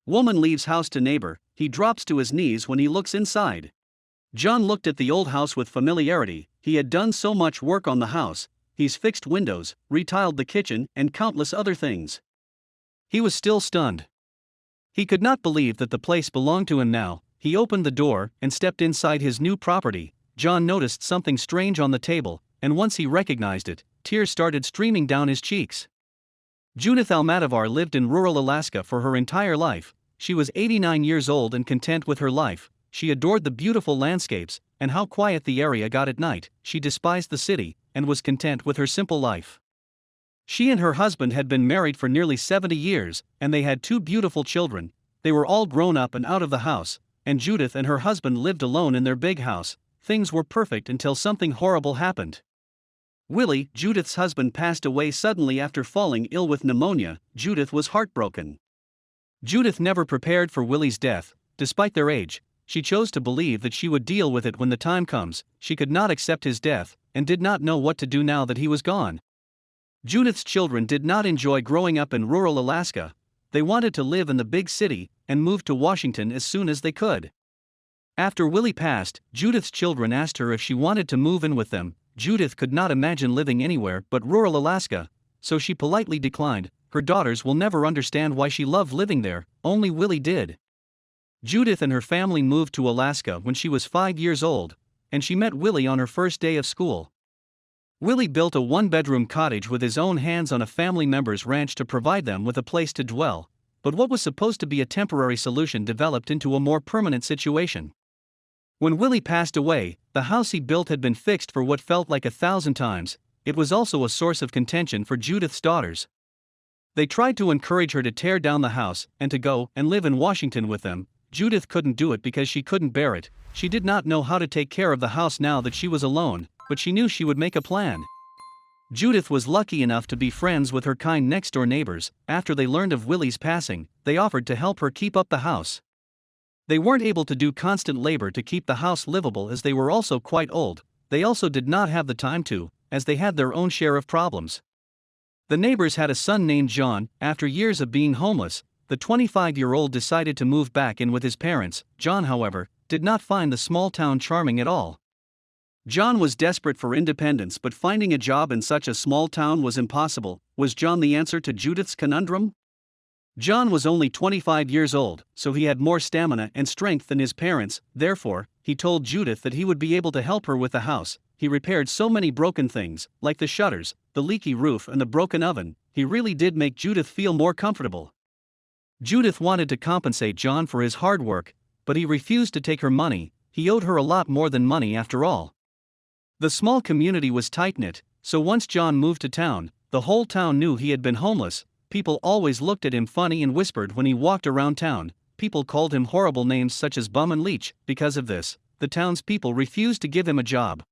Woman leaves house to neighbor, he drops to his knees when he looks inside. John looked at the old house with familiarity. He had done so much work on the house. He's fixed windows, retiled the kitchen, and countless other things. He was still stunned. He could not believe that the place belonged to him now. He opened the door and stepped inside his new property. John noticed something strange on the table, and once he recognized it, tears started streaming down his cheeks. Judith Almadovar lived in rural Alaska for her entire life. She was 89 years old and content with her life. She adored the beautiful landscapes and how quiet the area got at night. She despised the city and was content with her simple life. She and her husband had been married for nearly 70 years, and they had 2 beautiful children. They were all grown up and out of the house, and Judith and her husband lived alone in their big house. Things were perfect until something horrible happened. Willie, Judith's husband, passed away suddenly after falling ill with pneumonia. Judith was heartbroken. Judith never prepared for Willie's death. Despite their age, she chose to believe that she would deal with it when the time comes. She could not accept his death, and did not know what to do now that he was gone. Judith's children did not enjoy growing up in rural Alaska. They wanted to live in the big city, and moved to Washington as soon as they could. After Willie passed, Judith's children asked her if she wanted to move in with them. Judith could not imagine living anywhere but rural Alaska, so she politely declined. Her daughters will never understand why she loved living there, only Willie did. Judith and her family moved to Alaska when she was 5 years old, and she met Willie on her first day of school. Willie built a 1-bedroom cottage with his own hands on a family member's ranch to provide them with a place to dwell, but what was supposed to be a temporary solution developed into a more permanent situation. When Willie passed away, the house he built had been fixed for what felt like 1,000 times. It was also a source of contention for Judith's daughters. They tried to encourage her to tear down the house and to go and live in Washington with them. Judith couldn't do it because she couldn't bear it. She did not know how to take care of the house now that she was alone, but she knew she would make a plan. Judith was lucky enough to be friends with her kind next-door neighbors. After they learned of Willie's passing, they offered to help her keep up the house. They weren't able to do constant labor to keep the house livable as they were also quite old. They also did not have the time to, as they had their own share of problems. The neighbors had a son named John. After years of being homeless, the 25-year-old decided to move back in with his parents. John, however, did not find the small town charming at all. John was desperate for independence, but finding a job in such a small town was impossible. Was John the answer to Judith's conundrum? John was only 25 years old, so he had more stamina and strength than his parents. Therefore, he told Judith that he would be able to help her with the house. He repaired so many broken things, like the shutters, the leaky roof, and the broken oven. He really did make Judith feel more comfortable. Judith wanted to compensate John for his hard work, but he refused to take her money. He owed her a lot more than money after all. The small community was tight-knit, so once John moved to town, the whole town knew he had been homeless. People always looked at him funny and whispered when he walked around town. People called him horrible names such as bum and leech. Because of this, the townspeople refused to give him a job.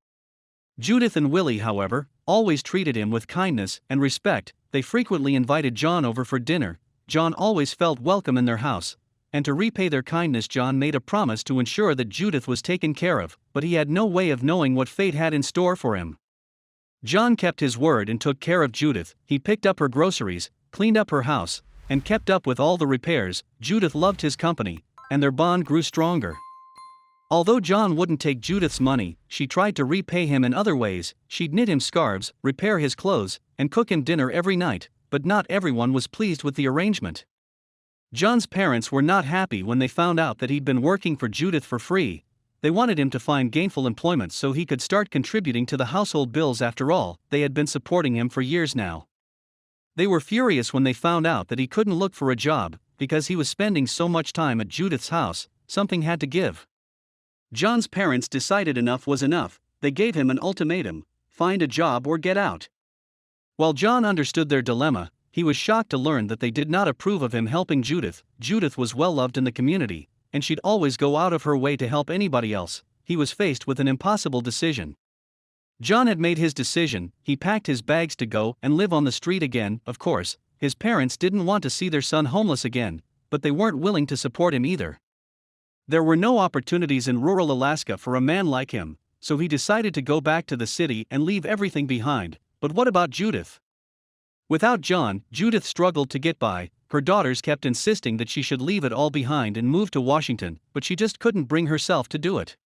Judith and Willie, however, always treated him with kindness and respect. They frequently invited John over for dinner. John always felt welcome in their house, and to repay their kindness, John made a promise to ensure that Judith was taken care of, but he had no way of knowing what fate had in store for him. John kept his word and took care of Judith. He picked up her groceries, cleaned up her house, and kept up with all the repairs. Judith loved his company, and their bond grew stronger. Although John wouldn't take Judith's money, she tried to repay him in other ways. She'd knit him scarves, repair his clothes, and cook him dinner every night, but not everyone was pleased with the arrangement. John's parents were not happy when they found out that he'd been working for Judith for free. They wanted him to find gainful employment so he could start contributing to the household bills. After all, they had been supporting him for years now. They were furious when they found out that he couldn't look for a job, because he was spending so much time at Judith's house. Something had to give. John's parents decided enough was enough. They gave him an ultimatum: find a job or get out. While John understood their dilemma, he was shocked to learn that they did not approve of him helping Judith. Judith was well loved in the community, and she'd always go out of her way to help anybody else. He was faced with an impossible decision. John had made his decision. He packed his bags to go and live on the street again. Of course, his parents didn't want to see their son homeless again, but they weren't willing to support him either. There were no opportunities in rural Alaska for a man like him, so he decided to go back to the city and leave everything behind. But what about Judith? Without John, Judith struggled to get by. Her daughters kept insisting that she should leave it all behind and move to Washington, but she just couldn't bring herself to do it.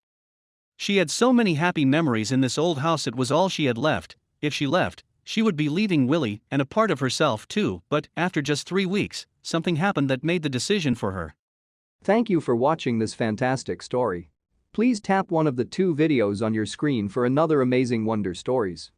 She had so many happy memories in this old house, it was all she had left. If she left, she would be leaving Willie and a part of herself too, but after just 3 weeks, something happened that made the decision for her. Thank you for watching this fantastic story. Please tap one of the 2 videos on your screen for another amazing Wonder Stories.